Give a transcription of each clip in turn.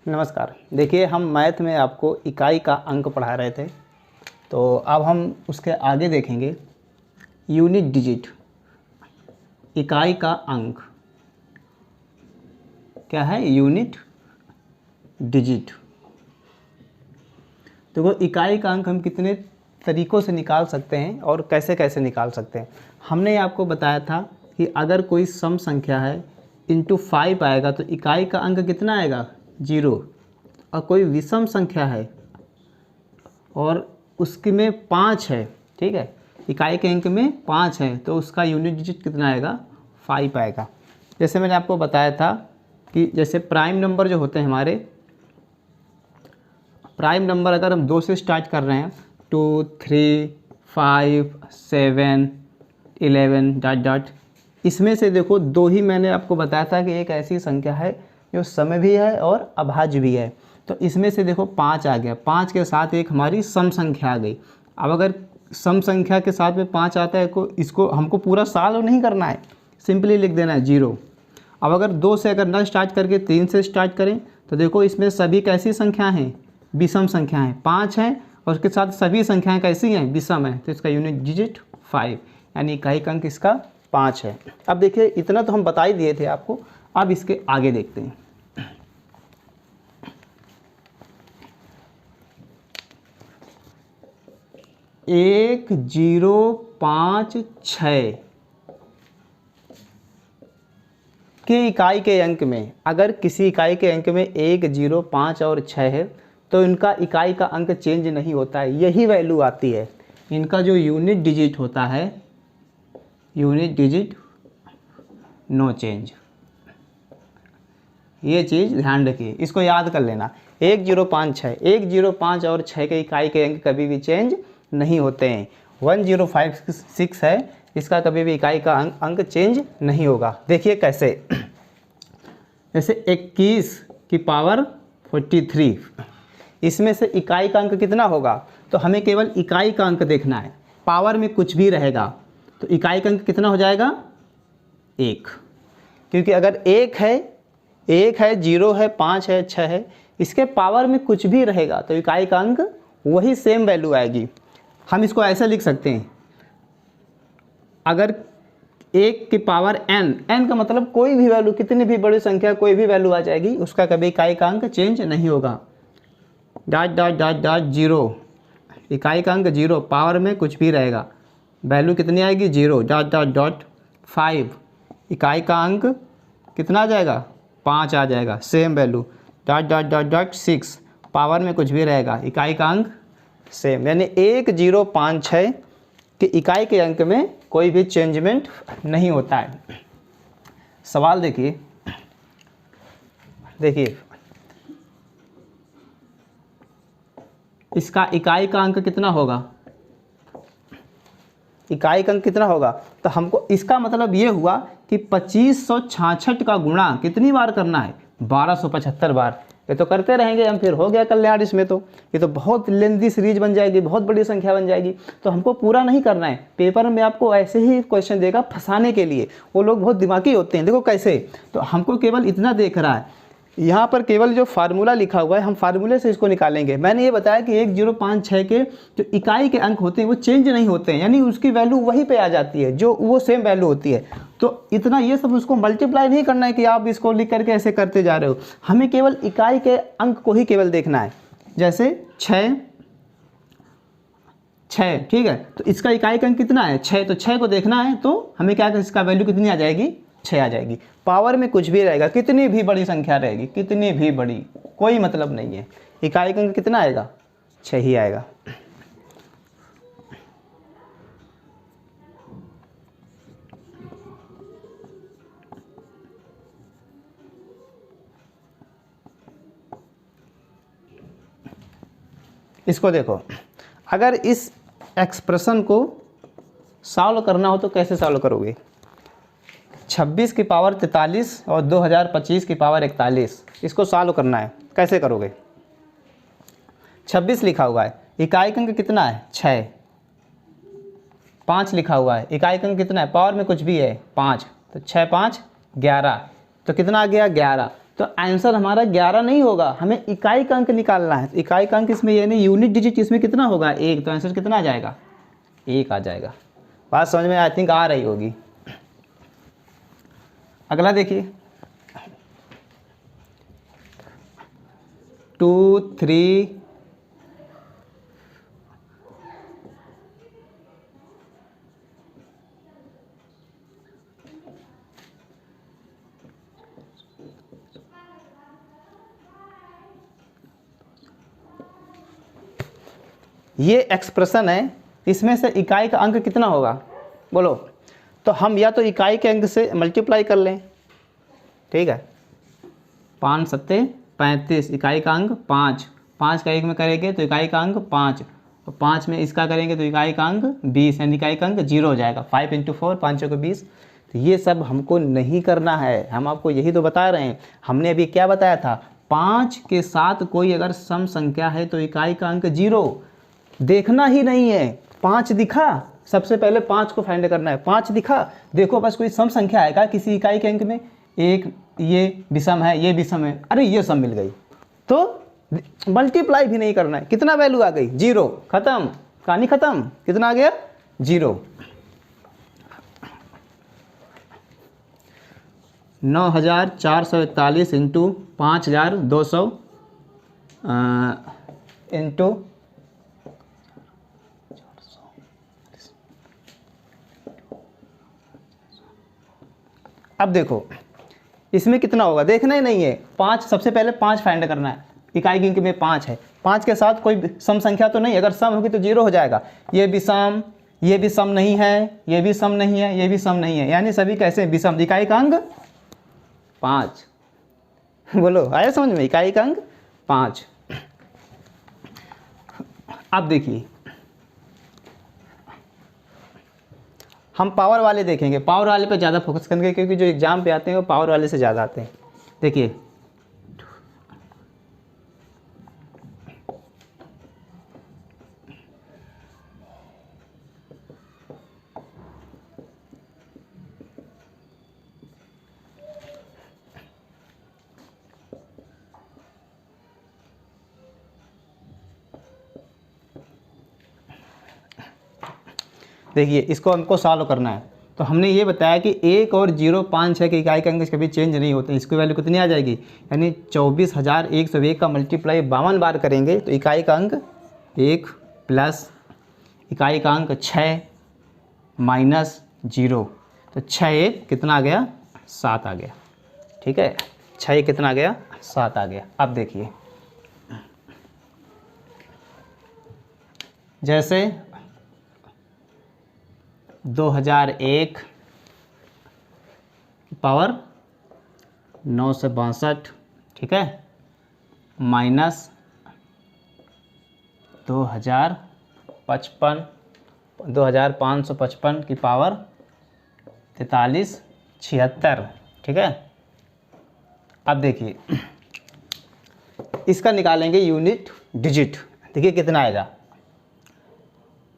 नमस्कार। देखिए, हम मैथ में आपको इकाई का अंक पढ़ा रहे थे, तो अब हम उसके आगे देखेंगे यूनिट डिजिट। इकाई का अंक क्या है? Unit digit. देखो, इकाई का अंक हम कितने तरीक़ों से निकाल सकते हैं और कैसे कैसे निकाल सकते हैं। हमने आपको बताया था कि अगर कोई सम संख्या है इंटू 5 आएगा तो इकाई का अंक कितना आएगा? 0। और कोई विषम संख्या है और उसके में 5 है, ठीक है, इकाई के अंक में 5 है, तो उसका यूनिट डिजिट कितना आएगा? 5 आएगा। जैसे मैंने आपको बताया था कि जैसे प्राइम नंबर जो होते हैं हमारे, प्राइम नंबर अगर हम 2 से स्टार्ट कर रहे हैं, 2, 3, 5, 7, 11 डॉट डॉट, इसमें से देखो 2 ही मैंने आपको बताया था कि एक ऐसी संख्या है जो सम भी है और अभाज्य भी है। तो इसमें से देखो 5 आ गया, 5 के साथ एक हमारी सम संख्या आ गई। अब अगर सम संख्या के साथ में 5 आता है को इसको हमको पूरा सॉल्व नहीं करना है, सिंपली लिख देना है 0। अब अगर 2 से अगर न स्टार्ट करके 3 से स्टार्ट करें तो देखो इसमें सभी कैसी संख्या हैं? विषम संख्या हैं। 5 हैं और उसके साथ सभी संख्याएं कैसी हैं? विषम है। तो इसका यूनिट डिजिट 5, यानी इकाई का अंक इसका 5 है। अब देखिए, इतना तो हम बता ही दिए थे आपको, अब इसके आगे देखते हैं। 1056 की इकाई के अंक में, अगर किसी इकाई के अंक में 1, 0, 5 और 6 है तो इनका इकाई का अंक चेंज नहीं होता है, यही वैल्यू आती है। इनका जो यूनिट डिजिट होता है, यूनिट डिजिट नो चेंज। ये चीज़ ध्यान रखिए, इसको याद कर लेना। 1, 0, 5, 6, 1, 0, 5 और 6 के इकाई के अंक कभी भी चेंज नहीं होते हैं। 1, 0, 5, 6 है, इसका कभी भी इकाई का अंक चेंज नहीं होगा। देखिए कैसे, जैसे 21 की पावर 43, इसमें से इकाई का अंक कितना होगा? तो हमें केवल इकाई का अंक देखना है, पावर में कुछ भी रहेगा तो इकाई का अंक कितना हो जाएगा? 1। क्योंकि अगर 1 है, 0 है, 5 है, 6 है, इसके पावर में कुछ भी रहेगा तो इकाई का अंक वही सेम वैल्यू आएगी। हम इसको ऐसे लिख सकते हैं, अगर 1 की पावर n का मतलब कोई भी वैल्यू, कितनी भी बड़ी संख्या कोई भी वैल्यू आ जाएगी, उसका कभी इकाई का अंक चेंज नहीं होगा। डॉट डॉट डॉट डॉट 0, इकाई का अंक 0, पावर में कुछ भी रहेगा, वैल्यू कितनी आएगी? 0। डॉट डॉट डॉट 5, इकाई का अंक कितना आ जाएगा? 5 आ जाएगा, same value. Dot dot dot dot 6, power में कुछ भी रहेगा, इकाई का अंक सेम। यानी 1, 0, 5, 6 कि इकाई के अंक में कोई भी चेंजमेंट नहीं होता है। सवाल देखिए, इसका इकाई का अंक कितना होगा? इकाई का अंक कितना होगा? तो हमको इसका मतलब ये हुआ कि 2566 का गुणा कितनी बार करना है? 1275 बार। ये तो करते रहेंगे हम, फिर हो गया कल्याण। इसमें तो ये तो बहुत लेंथी सीरीज बन जाएगी, बहुत बड़ी संख्या बन जाएगी, तो हमको पूरा नहीं करना है। पेपर में आपको ऐसे ही क्वेश्चन देगा फंसाने के लिए, वो लोग बहुत दिमागी होते हैं। देखो कैसे, तो हमको केवल इतना देख रहा है, यहाँ पर केवल जो फार्मूला लिखा हुआ है हम फार्मूले से इसको निकालेंगे। मैंने ये बताया कि 1, 0, 5, 6 के जो इकाई के अंक होते हैं वो चेंज नहीं होते हैं, यानी उसकी वैल्यू वहीं पे आ जाती है, जो वो सेम वैल्यू होती है। तो इतना ये सब उसको मल्टीप्लाई नहीं करना है कि आप इसको लिख करके ऐसे करते जा रहे हो, हमें केवल इकाई के अंक को ही केवल देखना है। जैसे 6, ठीक है, तो इसका इकाई का अंक कितना है? 6, तो 6 को देखना है, तो हमें क्या, इसका वैल्यू कितनी आ जाएगी? 6 आ जाएगी। पावर में कुछ भी रहेगा, कितनी भी बड़ी संख्या रहेगी, कितनी भी बड़ी, कोई मतलब नहीं है, इकाई का अंक कितना आएगा? 6 ही आएगा। इसको देखो, अगर इस एक्सप्रेशन को सॉल्व करना हो तो कैसे सॉल्व करोगे? 26 की पावर 43 और 2025 की पावर 41, इसको सॉल्व करना है, कैसे करोगे? 26 लिखा हुआ है, इकाई का अंक कितना है? 6। 5 लिखा हुआ है, इकाई का अंक कितना है? पावर में कुछ भी है, 5, तो 6, 5, 11, तो कितना आ गया? 11। तो आंसर हमारा 11 नहीं होगा, हमें इकाई का अंक निकालना है। तो इकाई का अंक इसमें यानी यूनिट डिजिट इसमें कितना होगा 1, तो आंसर कितना आ जाएगा 1 आ जाएगा। बात समझ में आई थिंक आ रही होगी। अगला देखिए 2 3 ये एक्सप्रेशन है, इसमें से इकाई का अंक कितना होगा बोलो। तो हम या तो इकाई के अंक से मल्टीप्लाई कर लें, ठीक है, 5 सत्ते 35, इकाई का अंक 5, 5 का 1 में करेंगे तो इकाई का अंक 5, और 5 में इसका करेंगे तो इकाई का अंक 20, यानी इकाई का अंक 0 हो जाएगा। 5 × 4 5 को 20। तो ये सब हमको नहीं करना है, हम आपको यही तो बता रहे हैं। हमने अभी क्या बताया था, 5 के साथ कोई अगर सम संख्या है तो इकाई का अंक 0 देखना ही नहीं है। 5 दिखा, सबसे पहले 5 को फाइंड करना है। 5 दिखा, देखो बस कोई सम संख्या आएगा किसी इकाई के अंक में, एक ये विषम है, ये विषम है, अरे ये सम मिल गई, तो मल्टीप्लाई भी नहीं करना है। कितना वैल्यू आ गई 0, खत्म, कहानी खत्म। कितना आ गया 0। 9441 इंटू 5200 इंटू अब देखो इसमें कितना होगा देखना ही नहीं है। 5 सबसे पहले 5 फाइंड करना है, इकाई के अंक में 5 है, 5 के साथ कोई सम संख्या तो नहीं, अगर सम होगी तो 0 हो जाएगा। ये भी सम, ये भी सम नहीं है, ये भी सम नहीं है, ये भी सम नहीं है, यानी सभी कैसे विषम। इकाई का अंक 5, बोलो आया समझ में, इकाई का अंक 5। अब देखिए हम पावर वाले देखेंगे, पावर वाले पे ज़्यादा फोकस करेंगे क्योंकि जो एग्जाम पे आते हैं वो पावर वाले से ज़्यादा आते हैं। देखिए देखिए इसको हमको सॉल्व करना है। तो हमने ये बताया कि 1 और 0 5 6 के इकाई के अंक कभी चेंज नहीं होते, इसकी वैल्यू कितनी आ जाएगी, यानी 24,101 का मल्टीप्लाई 52 बार करेंगे तो इकाई का अंक 1 प्लस इकाई का अंक 6 माइनस 0, तो 6 1 कितना आ गया 7 आ गया। ठीक है, 6 1 कितना आ गया 7 आ गया। अब देखिए जैसे 2001 पावर 9 से 62, ठीक है, माइनस 2555 की पावर 4376, ठीक है। अब देखिए इसका निकालेंगे यूनिट डिजिट। देखिए कितना आएगा,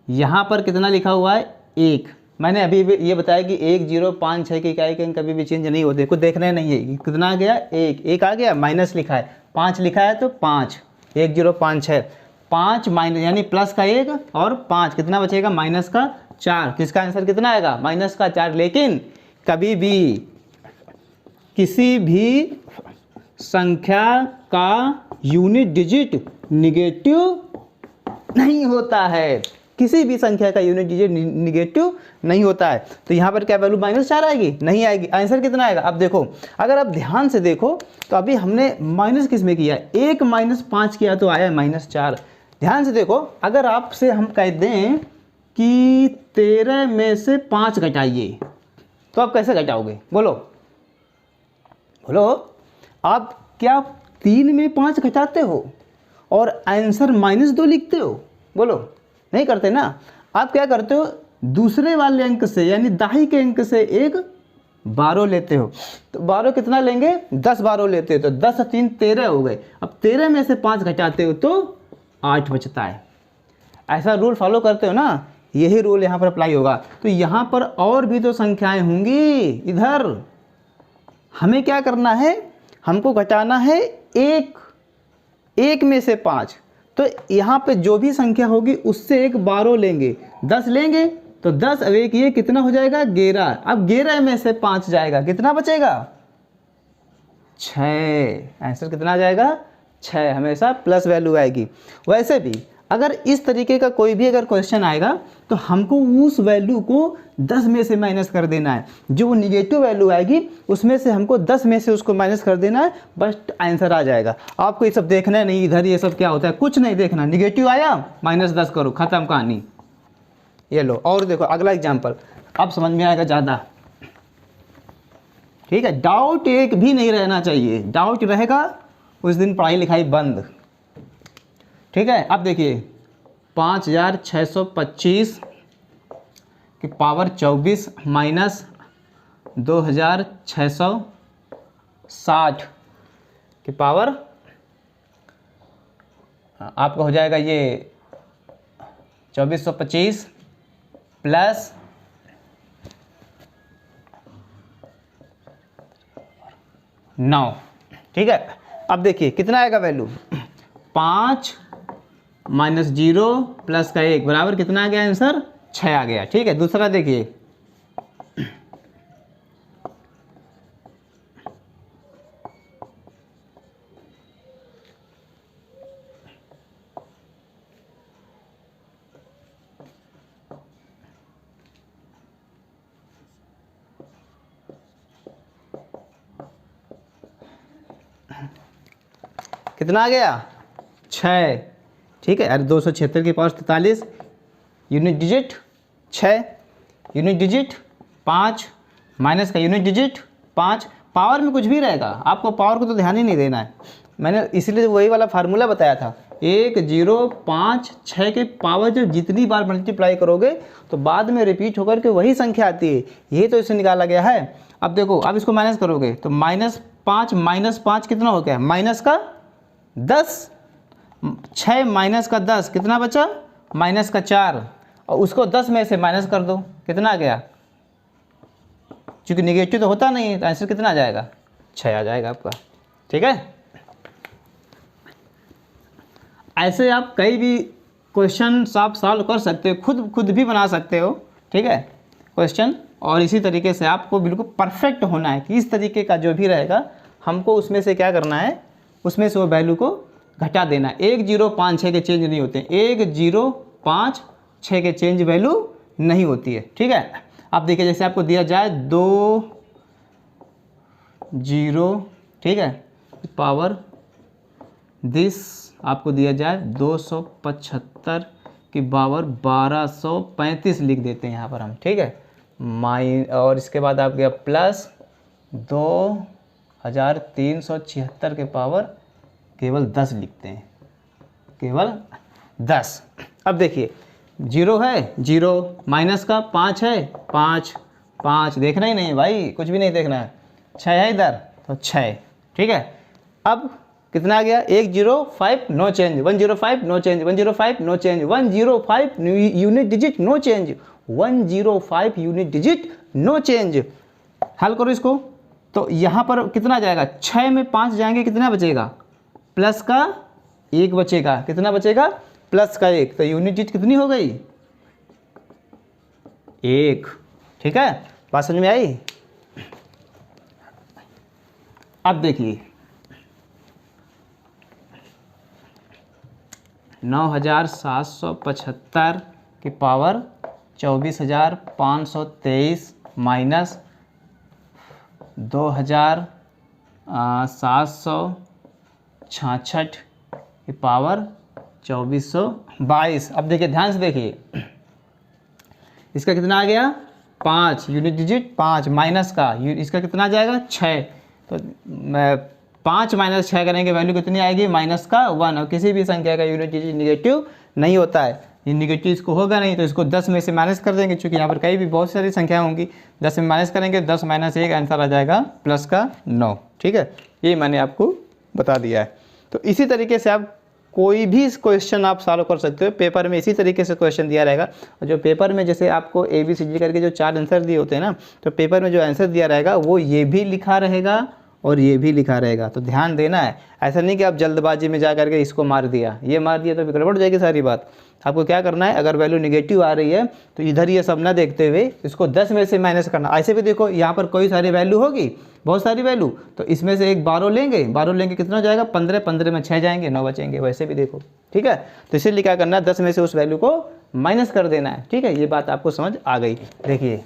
यहाँ पर कितना लिखा हुआ है 1। मैंने अभी भी ये बताया कि 1 0 5 6 की इकाई के अंक कभी भी चेंज नहीं होते, कुछ देखना नहीं है। कितना आ गया 1 आ गया, माइनस लिखा है 5 लिखा है तो 5 1 0 5 6 5 माइनस यानी प्लस का 1 और 5 कितना बचेगा माइनस का 4, तो इसका आंसर कितना आएगा माइनस का 4। लेकिन कभी भी किसी भी संख्या का यूनिट डिजिट निगेटिव नहीं होता है, किसी भी संख्या का यूनिट डिजिट निगेटिव नहीं होता है। तो यहाँ पर क्या वैल्यू -4 आएगी, नहीं आएगी। आंसर कितना आएगा, अब देखो अगर आप ध्यान से देखो तो अभी हमने माइनस किस में किया, 1 - 5 किया तो आया -4। ध्यान से देखो, अगर आपसे हम कह दें कि 13 में से 5 घटाइए तो आप कैसे घटाओगे, बोलो बोलो। आप क्या 3 में 5 घटाते हो और आंसर -2 लिखते हो, बोलो नहीं करते ना। आप क्या करते हो, दूसरे वाले अंक से यानी दाही के अंक से एक 12 लेते हो, तो 12 कितना लेंगे 10 12 लेते हो, तो 10 3 13 हो गए। अब 13 में से 5 घटाते हो तो 8 बचता है। ऐसा रूल फॉलो करते हो ना, यही रूल यहाँ पर अप्लाई होगा। तो यहाँ पर और भी तो संख्याएं होंगी, इधर हमें क्या करना है, हमको घटाना है एक में से 5, तो यहाँ पे जो भी संख्या होगी उससे एक 12 लेंगे, 10 लेंगे तो 10 अब एक ये कितना हो जाएगा 11। अब 11 में से 5 जाएगा, कितना बचेगा 6। आंसर कितना आ जाएगा 6, हमेशा प्लस वैल्यू आएगी। वैसे भी अगर इस तरीके का कोई भी अगर क्वेश्चन आएगा तो हमको उस वैल्यू को 10 में से माइनस कर देना है, जो वो निगेटिव वैल्यू आएगी उसमें से हमको 10 में से उसको माइनस कर देना है, बस आंसर आ जाएगा। आपको ये सब देखना नहीं, इधर ये सब क्या होता है कुछ नहीं देखना, निगेटिव आया -10 करो, ख़त्म कहानी। ये लो और देखो अगला एग्जाम्पल, अब समझ में आएगा ज़्यादा, ठीक है। डाउट एक भी नहीं रहना चाहिए, डाउट रहेगा उस दिन पढ़ाई लिखाई बंद, ठीक है। अब देखिए 5625 की पावर 24 माइनस 2660 की पावर आपका हो जाएगा ये 2425 प्लस 9, ठीक है। अब देखिए कितना आएगा वैल्यू, 5 माइनस 0 प्लस का 1 बराबर कितना आ गया आंसर 6 आ गया, ठीक है। दूसरा देखिए कितना आ गया 6, ठीक है। अरे 276 की power 43, unit digit 6, unit digit 5 minus का यूनिट डिजिट 5, पावर में कुछ भी रहेगा, आपको पावर को तो ध्यान ही नहीं देना है। मैंने इसीलिए वही वाला फार्मूला बताया था, 1 0 5 6 के पावर जो जितनी बार मल्टीप्लाई करोगे तो बाद में रिपीट होकर के वही संख्या आती है, यही तो इससे निकाला गया है। अब देखो अब इसको माइनस करोगे तो -5 माइनस 5 कितना हो गया माइनस का 10, 6 माइनस का 10 कितना बचा माइनस का 4, और उसको 10 में से माइनस कर दो कितना आ गया, क्योंकि निगेटिव तो होता नहीं है तो आंसर कितना आ जाएगा 6 आ जाएगा आपका, ठीक है। ऐसे आप कई भी क्वेश्चन आप सॉल्व कर सकते हो, खुद भी बना सकते हो, ठीक है क्वेश्चन। और इसी तरीके से आपको बिल्कुल परफेक्ट होना है कि इस तरीके का जो भी रहेगा हमको उसमें से क्या करना है, उसमें से वो वैल्यू को घटा देना। 1 0 5 6 के चेंज नहीं होते, 1 0 5 6 के चेंज वैल्यू नहीं होती है, ठीक है। अब देखिए जैसे आपको दिया जाए 2 0, ठीक है, पावर दिस आपको दिया जाए 275 की पावर 1235 लिख देते हैं यहाँ पर हम, ठीक है। और इसके बाद आप गया प्लस 2376 के पावर केवल 10 लिखते हैं, केवल 10। अब देखिए 0 है 0, माइनस का 5 है 5 5, देखना ही नहीं भाई, कुछ भी नहीं देखना है, 6 है इधर तो 6, ठीक है। अब कितना आ गया 105 no change, 105 no change, 105 no change, 105 unit digit no change, 105 unit digit no change. हल करो इसको तो यहाँ पर कितना जाएगा, 6 में 5 जाएंगे कितना बचेगा, प्लस का 1 बचेगा, कितना बचेगा प्लस का 1, तो यूनिट डिजिट कितनी हो गई 1, ठीक है। बात समझ में आई। अब देखिए 9775 की पावर 24523 माइनस 2766 की पावर 2422। अब देखिए ध्यान से देखिए, इसका कितना आ गया 5 यूनिट डिजिट 5 माइनस का इसका कितना आ जाएगा 6, तो 5 माइनस 6 करेंगे वैल्यू कितनी आएगी माइनस का 1। और किसी भी संख्या का यूनिट डिजिट निगेटिव नहीं होता है, ये निगेटिव इसको होगा नहीं तो इसको 10 में से माइनस कर देंगे, क्योंकि यहाँ पर कई भी बहुत सारी संख्या होंगी, 10 में माइनस करेंगे 10 माइनस 1 आंसर आ जाएगा प्लस का 9, ठीक है। ये मैंने आपको बता दिया है। तो इसी तरीके से आप कोई भी क्वेश्चन आप सॉल्व कर सकते हो, पेपर में इसी तरीके से क्वेश्चन दिया रहेगा। और जो पेपर में जैसे आपको ABCD करके जो 4 आंसर दिए होते हैं ना, तो पेपर में जो आंसर दिया रहेगा वो ये भी लिखा रहेगा और ये भी लिखा रहेगा। तो ध्यान देना है, ऐसा नहीं कि आप जल्दबाजी में जा करके इसको मार दिया, ये मार दिया तो फिर गड़बड़ हो जाएगी सारी बात। आपको क्या करना है, अगर वैल्यू निगेटिव आ रही है तो इधर ये सब ना देखते हुए इसको 10 में से माइनस करना। ऐसे भी देखो यहाँ पर कोई सारी वैल्यू होगी, बहुत सारी वैल्यू, तो इसमें से एक 12 लेंगे, 12 लेंगे कितना हो जाएगा 15, 15 में 6 जाएंगे 9 बचेंगे। वैसे भी देखो, ठीक है। तो इसीलिए क्या करना है, 10 में से उस वैल्यू को माइनस कर देना है, ठीक है। ये बात आपको समझ आ गई। देखिए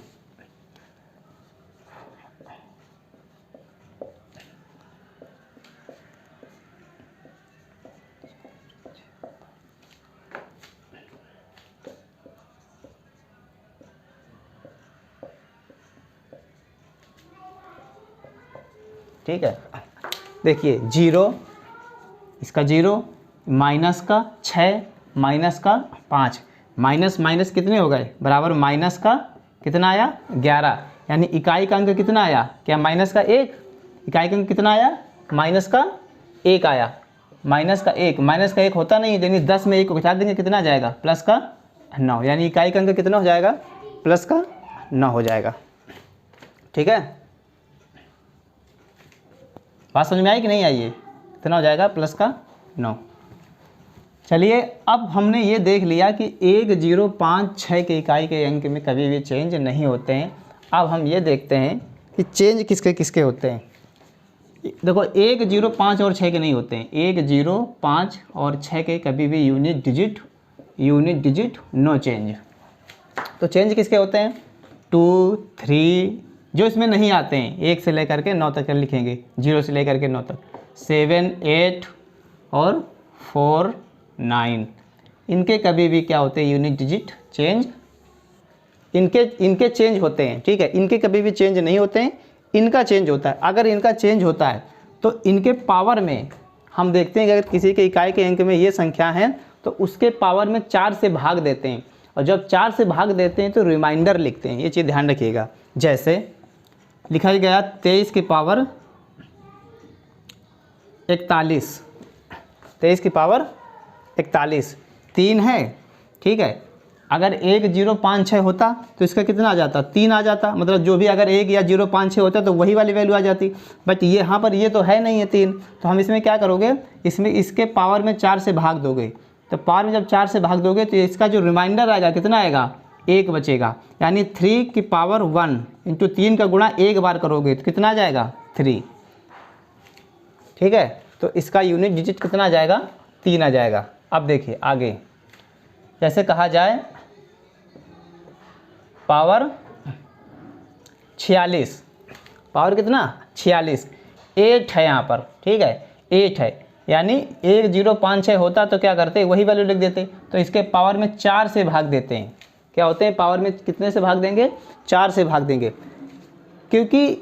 ठीक है, देखिए 0, इसका 0, माइनस का 6, माइनस का 5, माइनस माइनस कितने हो गए बराबर माइनस का कितना आया 11, यानी इकाई का अंक कितना आया, क्या माइनस का 1, इकाई का अंक कितना आया माइनस का 1 आया, माइनस का 1, माइनस का 1 होता नहीं, यानी 10 में 1 को घटा देंगे कितना जाएगा प्लस का 9, यानी इकाई का अंक कितना हो जाएगा प्लस का 9 हो जाएगा। ठीक है, बात समझ में आई कि नहीं आई? है कितना हो जाएगा प्लस का 9। चलिए अब हमने ये देख लिया कि 1, 0, 5, 6 के इकाई के अंक में कभी भी चेंज नहीं होते हैं। अब हम ये देखते हैं कि चेंज किसके किसके होते हैं। देखो 1, 0, 5 और 6 के नहीं होते हैं। 1, 0, 5 और 6 के कभी भी यूनिट डिजिट नो चेंज। तो चेंज किसके होते हैं 2, 3, जो इसमें नहीं आते हैं 1 से लेकर के 9 तक लिखेंगे, 0 से लेकर के 9 तक, 7, 8 और 4, 9, इनके कभी भी क्या होते हैं यूनिट डिजिट चेंज, इनके चेंज होते हैं। ठीक है, इनके कभी भी चेंज नहीं होते हैं, इनका चेंज होता है। अगर इनका चेंज होता है तो इनके पावर में हम देखते हैं कि अगर किसी के इकाई के अंक में ये संख्या है तो उसके पावर में 4 से भाग देते हैं, और जब 4 से भाग देते हैं तो रिमाइंडर लिखते हैं। ये चीज़ ध्यान रखिएगा। जैसे लिखा गया 23 की पावर 41, 23 की पावर 41, 3 है। ठीक है, अगर 1, 0, 5, 6 होता तो इसका कितना आ जाता 3 आ जाता, मतलब जो भी अगर 1 या 0, 5, 6 होता तो वही वाली वैल्यू आ जाती। बट ये यहाँ पर ये तो है नहीं है 3, तो हम इसमें क्या करोगे, इसमें इसके पावर में 4 से भाग दोगे, तो पावर में जब 4 से भाग दोगे तो इसका जो रिमाइंडर आएगा कितना आएगा 1 बचेगा, यानी 3 की पावर 1 इंटू 3 का गुणा एक बार करोगे तो कितना आ जाएगा 3। ठीक है, तो इसका यूनिट डिजिट कितना आ जाएगा 3 आ जाएगा। अब देखिए आगे, जैसे कहा जाए पावर 46, पावर कितना 46, 8 है यहाँ पर। ठीक है, 8 है, यानी 1, 0, 5, 6 होता तो क्या करते वही वैल्यू लिख देते, तो इसके पावर में 4 से भाग देते हैं। क्या होते हैं पावर में कितने से भाग देंगे 4 से भाग देंगे। क्योंकि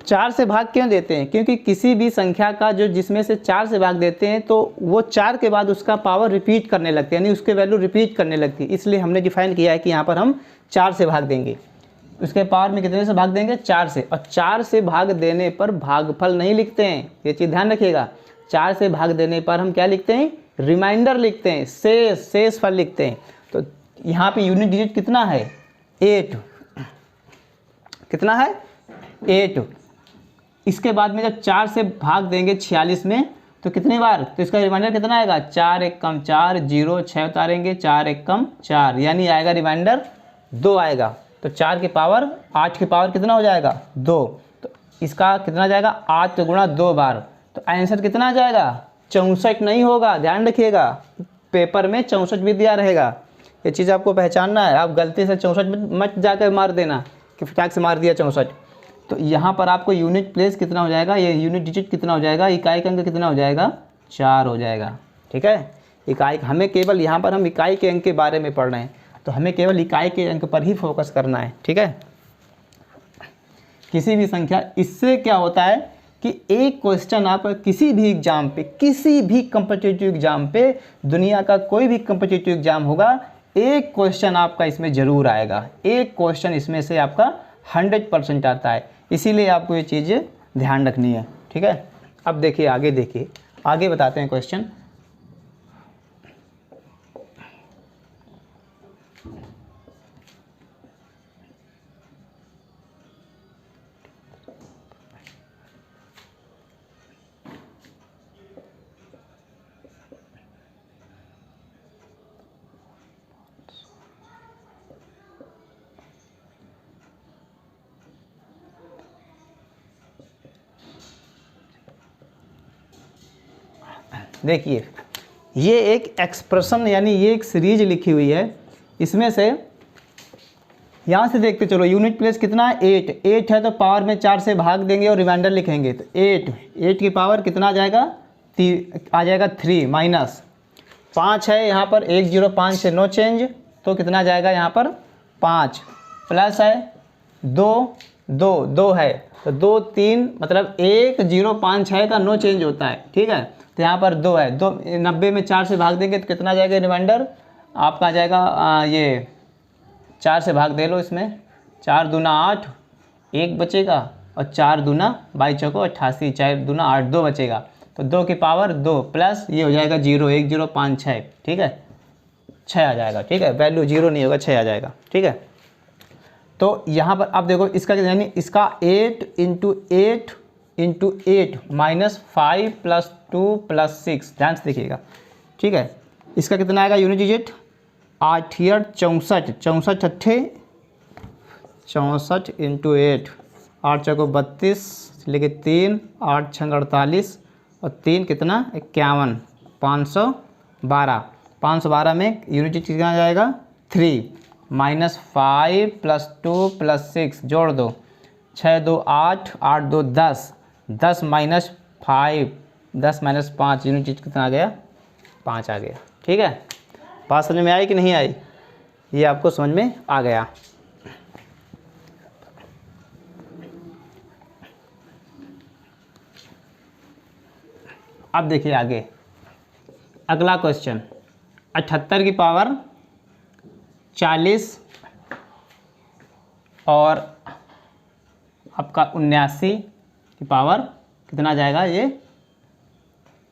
4 से भाग क्यों देते हैं, क्योंकि किसी भी संख्या का जो जिसमें से 4 से भाग देते हैं तो वो 4 के बाद उसका पावर रिपीट करने लगती है, यानी उसके वैल्यू रिपीट करने लगती है। इसलिए हमने डिफाइन किया है कि यहाँ पर हम 4 से भाग देंगे, उसके पावर में कितने से भाग देंगे 4 से, और 4 से भाग देने पर भागफल नहीं लिखते हैं, ये चीज़ ध्यान रखिएगा। 4 से भाग देने पर हम क्या लिखते हैं रिमाइंडर लिखते हैं, शेष फल लिखते हैं। तो यहाँ पे यूनिट डिजिट कितना है 8, कितना है 8। इसके बाद में जब 4 से भाग देंगे 46 में तो कितनी बार, तो इसका रिमाइंडर कितना आएगा 4 1 कम 4, 0 6 उतारेंगे 4 1 कम 4, यानी आएगा रिमाइंडर 2 आएगा। तो 4 की पावर 8 की पावर कितना हो जाएगा 2, तो इसका कितना जाएगा 8 गुणा 2 बार, तो आंसर कितना आ जाएगा 64 नहीं होगा। ध्यान रखिएगा पेपर में 64 भी दिया रहेगा, ये चीज़ आपको पहचानना है। आप गलती से 64 मत जाकर मार देना कि फटाक से मार दिया 64। तो यहाँ पर आपको यूनिट प्लेस कितना हो जाएगा, ये यूनिट डिजिट कितना हो जाएगा, इकाई का अंक कितना हो जाएगा 4 हो जाएगा। ठीक है, इकाई, हमें केवल यहाँ पर हम इकाई के अंक के बारे में पढ़ रहे हैं, तो हमें केवल इकाई के अंक पर ही फोकस करना है। ठीक है, किसी भी संख्या, इससे क्या होता है कि एक क्वेश्चन आप किसी भी एग्जाम पे, किसी भी कम्पिटिटिव एग्जाम पे, दुनिया का कोई भी कम्पिटिटिव एग्जाम होगा, एक क्वेश्चन आपका इसमें ज़रूर आएगा, एक क्वेश्चन इसमें से आपका 100% आता है। इसीलिए आपको ये चीज़ ध्यान रखनी है। ठीक है, अब देखिए आगे, देखिए आगे बताते हैं क्वेश्चन। देखिए ये एक एक्सप्रेशन यानी ये एक सीरीज लिखी हुई है, इसमें से यहाँ से देखते चलो यूनिट प्लेस कितना है 8 है तो पावर में 4 से भाग देंगे और रिमाइंडर लिखेंगे तो 8 की पावर कितना आ जाएगा आ जाएगा 3 माइनस 5 है यहाँ पर 105 से नो चेंज तो कितना आ जाएगा यहाँ पर 5 प्लस है 2 है तो 2 3 मतलब 1056 का नो चेंज होता है, ठीक है। तो यहाँ पर 2 है, 2 90 में 4 से भाग देंगे तो कितना आ जाएगा रिमाइंडर आपका आ जाएगा ये 4 से भाग दे लो इसमें, 4 दूना 8 1 बचेगा और 4 दूना 22 चौको 88 4 दूना 8 2 बचेगा तो 2 की पावर 2 प्लस ये हो जाएगा 0 1056, ठीक है 6 आ जाएगा, ठीक है वैल्यू 0 नहीं होगा 6 आ जाएगा, ठीक है। तो यहाँ पर आप देखो इसका यानी इसका 8 इंटू 8 माइनस 5 प्लस 2 प्लस 6 ध्यान से देखिएगा, ठीक है। इसका कितना आएगा यूनिट डिजिट 8 64 अट्ठे 64 इंटू 8 8 चौको 32 लेके 3 8 छंग 48 और 3 कितना 51 512 में यूनिट डिजिट कितना आ जाएगा 3 माइनस 5 प्लस 2 प्लस 6 जोड़ दो 6 2 8 8 2 10 माइनस 5 10 माइनस 5 यूनिट डिजिट कितना आ गया 5 आ गया, ठीक है। बात समझ में आई कि नहीं आई, ये आपको समझ में आ गया। अब देखिए आगे अगला क्वेश्चन 78 की पावर 40 और आपका 79 की पावर कितना आ जाएगा ये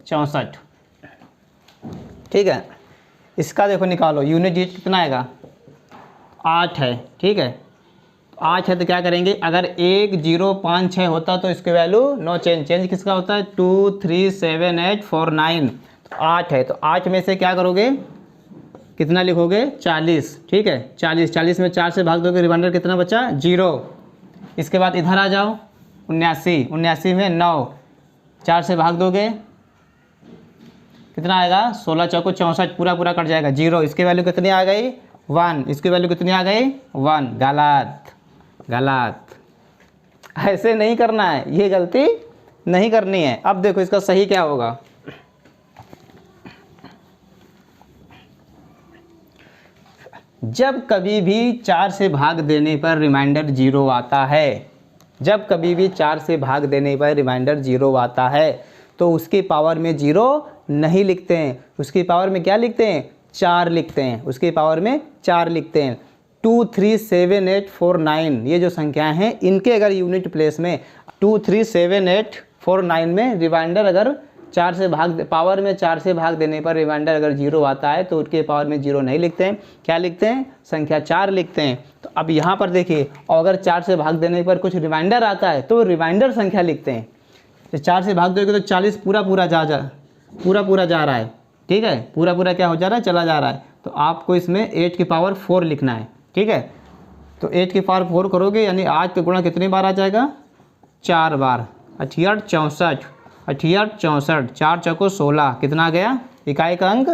64, ठीक है। इसका देखो निकालो यूनिट डिजिट कितना आएगा 8 है, ठीक है 8 है तो क्या करेंगे अगर 1056 होता तो इसके वैल्यू नो चेंज किसका होता है 2 3 7 8 4 9 तो 8 है तो 8 में से क्या करोगे कितना लिखोगे 40, ठीक है 40 में 4 से भाग दोगे रिमाइंडर कितना बचा 0। इसके बाद इधर आ जाओ 79 में 9 4 से भाग दोगे कितना आएगा 16 चौको 64 पूरा कट जाएगा 0। इसकी वैल्यू कितनी आ गई 1, इसकी वैल्यू कितनी आ गई 1। गलत ऐसे नहीं करना है, ये गलती नहीं करनी है। अब देखो इसका सही क्या होगा जब कभी भी 4 से भाग देने पर रिमाइंडर 0 आता है, जब कभी भी 4 से भाग देने पर रिमाइंडर 0 आता है तो उसकी पावर में 0 नहीं लिखते हैं, उसकी पावर में क्या लिखते हैं 4 लिखते हैं, उसकी पावर में 4 लिखते हैं। 2 3 7 8 4 9 ये जो संख्याएं हैं इनके अगर यूनिट प्लेस में 2 3 7 8 4 9 में रिमाइंडर अगर 4 से भाग पावर में 4 से भाग देने पर रिमाइंडर अगर 0 आता है तो उसके पावर में 0 नहीं लिखते हैं, क्या लिखते हैं संख्या 4 लिखते हैं। तो अब यहाँ पर देखिए अगर 4 से भाग देने पर कुछ रिमाइंडर आता है तो रिमाइंडर संख्या लिखते हैं। तो 4 से भाग दोगे तो 40 पूरा जा रहा है, ठीक है पूरा क्या हो जा रहा है चला जा रहा है। तो आपको इसमें 8 की पावर 4 लिखना है, ठीक है। तो 8 की पावर 4 करोगे यानी 8 पे गुणा कितनी बार आ जाएगा 4 बार 68 64 4 चौको 16 कितना आ गया इकाई का अंक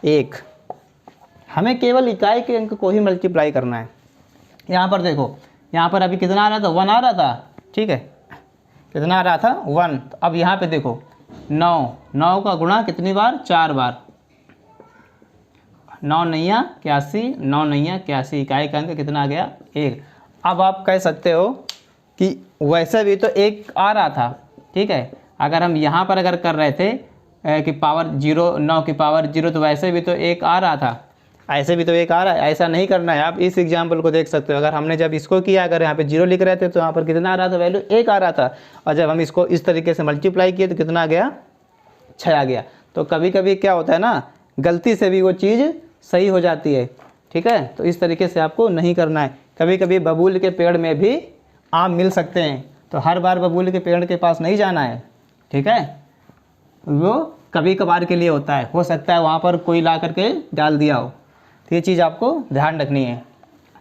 1। हमें केवल इकाई के अंक को ही मल्टीप्लाई करना है। यहाँ पर देखो यहाँ पर अभी कितना आ रहा था 1 आ रहा था, ठीक है कितना आ रहा था 1। तो अब यहाँ पे देखो 9 का गुणा कितनी बार 4 बार 9 नैया 81 इकाई का अंक कितना आ गया 1। अब आप कह सकते हो कि वैसे भी तो 1 आ रहा था, ठीक है अगर हम यहाँ पर अगर कर रहे थे कि पावर 0 9 की पावर 0 तो वैसे भी तो 1 आ रहा था, ऐसे भी तो 1 आ रहा है। ऐसा नहीं करना है, आप इस एग्जाम्पल को देख सकते हो। अगर हमने जब इसको किया अगर यहाँ पे 0 लिख रहे थे तो यहाँ पर कितना आ रहा था वैल्यू 1 आ रहा था, और जब हम इसको इस तरीके से मल्टीप्लाई किए तो कितना आ गया 6 आ गया। तो कभी कभी क्या होता है ना गलती से भी वो चीज़ सही हो जाती है, ठीक है। तो इस तरीके से आपको नहीं करना है। कभी कभी बबूल के पेड़ में भी आम मिल सकते हैं, तो हर बार बबूल के पेड़ के पास नहीं जाना है, ठीक है वो कभी कभार के लिए होता है, हो सकता है वहाँ पर कोई ला करके डाल दिया हो। तो ये चीज़ आपको ध्यान रखनी है,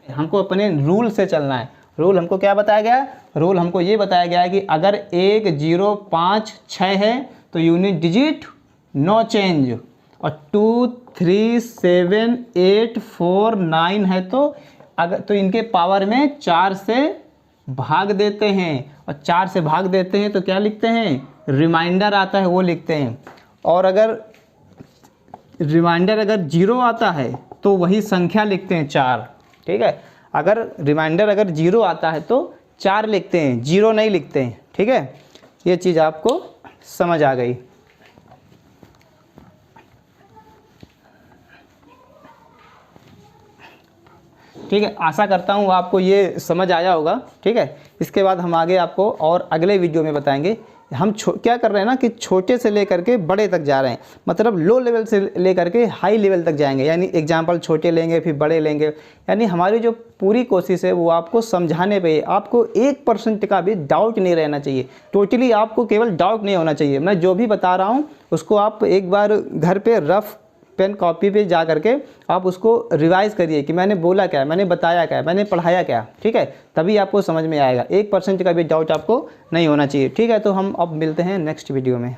हमको अपने रूल से चलना है। रूल हमको क्या बताया गया, रूल हमको ये बताया गया है कि अगर 1 0 5 6 है तो यूनिट डिजिट नो चेंज, और 2 3 7 8 4 9 है तो अगर तो इनके पावर में 4 से भाग देते हैं, और 4 से भाग देते हैं तो क्या लिखते हैं, रिमाइंडर आता है वो लिखते हैं। और अगर रिमाइंडर अगर 0 आता है तो वही संख्या लिखते हैं 4, ठीक है। अगर रिमाइंडर अगर 0 आता है तो 4 लिखते हैं, 0 नहीं लिखते हैं, ठीक है। ये चीज़ आपको समझ आ गई। ठीक है, आशा करता हूँ आपको ये समझ आया होगा, ठीक है। इसके बाद हम आगे आपको और अगले वीडियो में बताएंगे। हम क्या कर रहे हैं ना कि छोटे से लेकर के बड़े तक जा रहे हैं, मतलब लो लेवल से लेकर के हाई लेवल तक जाएंगे, यानी एग्जाम्पल छोटे लेंगे फिर बड़े लेंगे। यानी हमारी जो पूरी कोशिश है वो आपको समझाने पे, आपको 1% का भी डाउट नहीं रहना चाहिए। टोटली आपको केवल डाउट नहीं होना चाहिए। मैं जो भी बता रहा हूँ उसको आप एक बार घर पे रफ पेन कॉपी पे जा करके आप उसको रिवाइज करिए कि मैंने बोला क्या है, मैंने बताया क्या है, मैंने पढ़ाया क्या, ठीक है। तभी आपको समझ में आएगा। 1% का भी डाउट आपको नहीं होना चाहिए, ठीक है। तो हम अब मिलते हैं नेक्स्ट वीडियो में।